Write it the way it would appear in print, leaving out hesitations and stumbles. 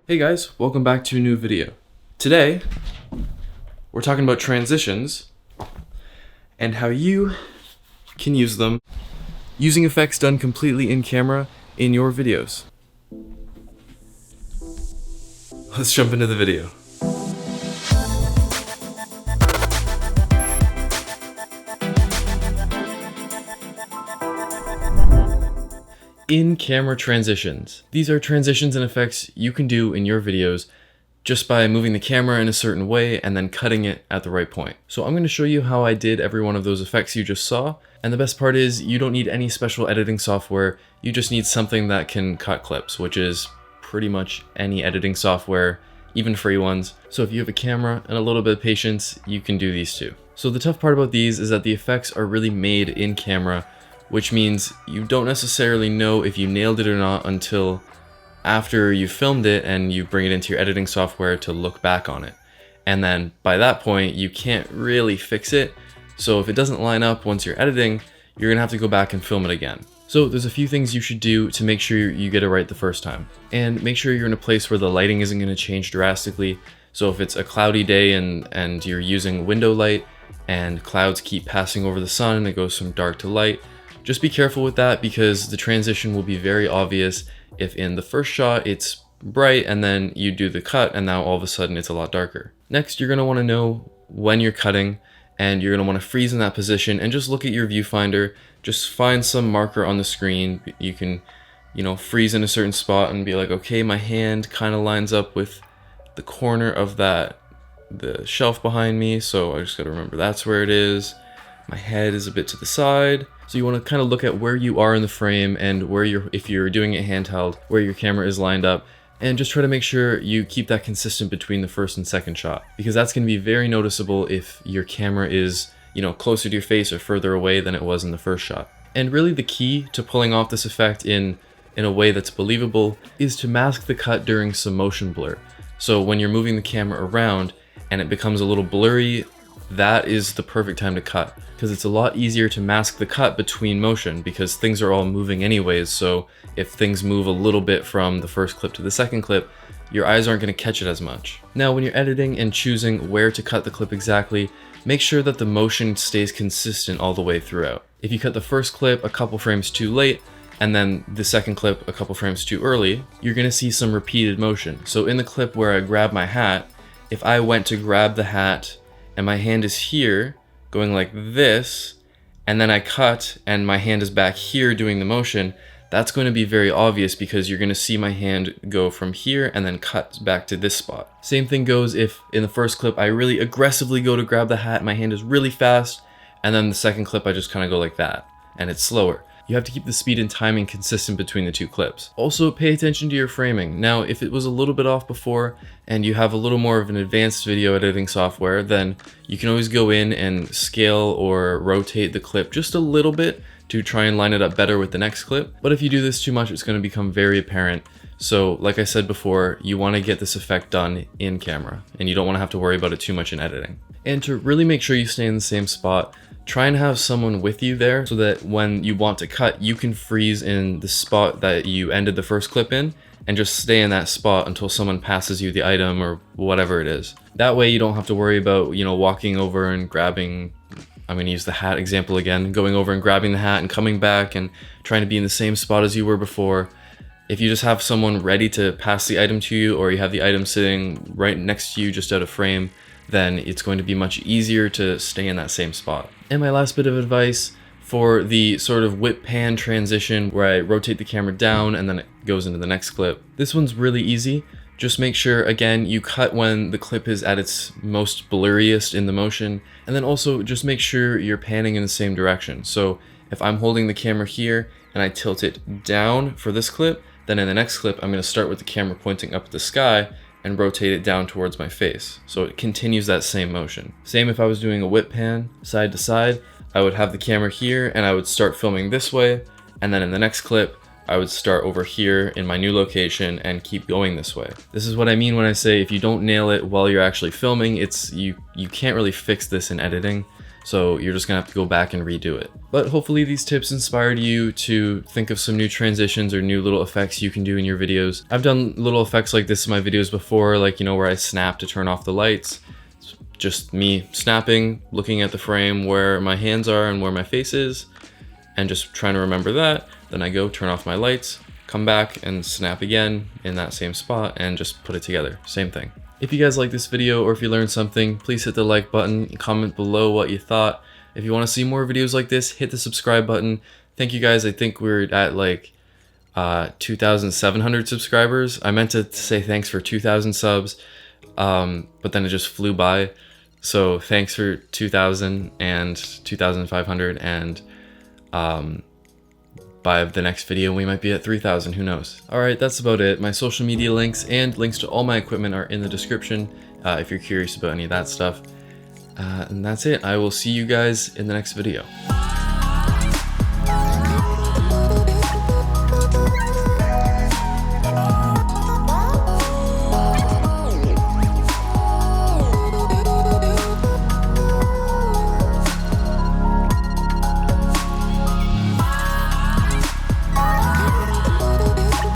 Hey guys, welcome back to a new video. Today, we're talking about transitions and how you can use them using effects done completely in camera in your videos. Let's jump into the video. In-camera transitions. These are transitions and effects you can do in your videos just by moving the camera in a certain way and then cutting it at the right point. So I'm going to show you how I did every one of those effects you just saw. And the best part is you don't need any special editing software. You just need something that can cut clips, which is pretty much any editing software, even free ones. So if you have a camera and a little bit of patience, you can do these too. So the tough part about these is that the effects are really made in camera, which means you don't necessarily know if you nailed it or not until after you filmed it and you bring it into your editing software to look back on it. And then by that point, you can't really fix it. So if it doesn't line up once you're editing, you're gonna have to go back and film it again. So there's a few things you should do to make sure you get it right the first time. And make sure you're in a place where the lighting isn't gonna change drastically. So if it's a cloudy day and you're using window light and clouds keep passing over the sun and it goes from dark to light, just be careful with that because the transition will be very obvious if in the first shot it's bright and then you do the cut and now all of a sudden it's a lot darker. Next, you're going to want to know when you're cutting and you're going to want to freeze in that position and just look at your viewfinder. Just find some marker on the screen. You can, freeze in a certain spot and be like, okay, my hand kind of lines up with the corner of the shelf behind me. So I just got to remember that's where it is. My head is a bit to the side. So you want to kind of look at where you are in the frame and where if you're doing it handheld, where your camera is lined up, and just try to make sure you keep that consistent between the first and second shot, because that's going to be very noticeable if your camera is, closer to your face or further away than it was in the first shot. And really the key to pulling off this effect in a way that's believable is to mask the cut during some motion blur. So when you're moving the camera around and it becomes a little blurry, that is the perfect time to cut, because it's a lot easier to mask the cut between motion because things are all moving anyways. So if things move a little bit from the first clip to the second clip, your eyes aren't going to catch it as much. Now, when you're editing and choosing where to cut the clip exactly, make sure that the motion stays consistent all the way throughout. If you cut the first clip a couple frames too late and then the second clip a couple frames too early, you're going to see some repeated motion. So in the clip where I grab my hat, if I went to grab the hat and my hand is here going like this, and then I cut and my hand is back here doing the motion, that's going to be very obvious because you're going to see my hand go from here and then cut back to this spot. Same thing goes if in the first clip I really aggressively go to grab the hat, my hand is really fast, and then the second clip I just kind of go like that and it's slower. You have to keep the speed and timing consistent between the two clips. Also, pay attention to your framing. Now, if it was a little bit off before and you have a little more of an advanced video editing software, then you can always go in and scale or rotate the clip just a little bit to try and line it up better with the next clip. But if you do this too much, it's going to become very apparent. So like I said before, you want to get this effect done in camera and you don't want to have to worry about it too much in editing. And to really make sure you stay in the same spot, try and have someone with you there so that when you want to cut, you can freeze in the spot that you ended the first clip in and just stay in that spot until someone passes you the item or whatever it is. That way you don't have to worry about, walking over and grabbing, I'm going to use the hat example again, going over and grabbing the hat and coming back and trying to be in the same spot as you were before. If you just have someone ready to pass the item to you, or you have the item sitting right next to you just out of frame, then it's going to be much easier to stay in that same spot. And my last bit of advice for the sort of whip pan transition where I rotate the camera down and then it goes into the next clip. This one's really easy. Just make sure, again, you cut when the clip is at its most blurriest in the motion, and then also just make sure you're panning in the same direction. So if I'm holding the camera here and I tilt it down for this clip, then in the next clip, I'm going to start with the camera pointing up at the sky and rotate it down towards my face. So it continues that same motion. Same if I was doing a whip pan side to side, I would have the camera here and I would start filming this way. And then in the next clip, I would start over here in my new location and keep going this way. This is what I mean when I say if you don't nail it while you're actually filming, you can't really fix this in editing. So you're just gonna have to go back and redo it. But hopefully these tips inspired you to think of some new transitions or new little effects you can do in your videos. I've done little effects like this in my videos before, like, you know, where I snap to turn off the lights. It's just me snapping, looking at the frame where my hands are and where my face is, and just trying to remember that. Then I go turn off my lights, come back and snap again in that same spot and just put it together. Same thing. If you guys like this video or if you learned something, please hit the like button, comment below what you thought. If you want to see more videos like this, hit the subscribe button. Thank you guys. I think we're at like 2,700 subscribers. I meant to say thanks for 2,000 subs, but then it just flew by. So thanks for 2,000 and 2,500, and by the next video we might be at 3,000, who knows. Alright, that's about it. My social media links and links to all my equipment are in the description if you're curious about any of that stuff. And that's it. I will see you guys in the next video.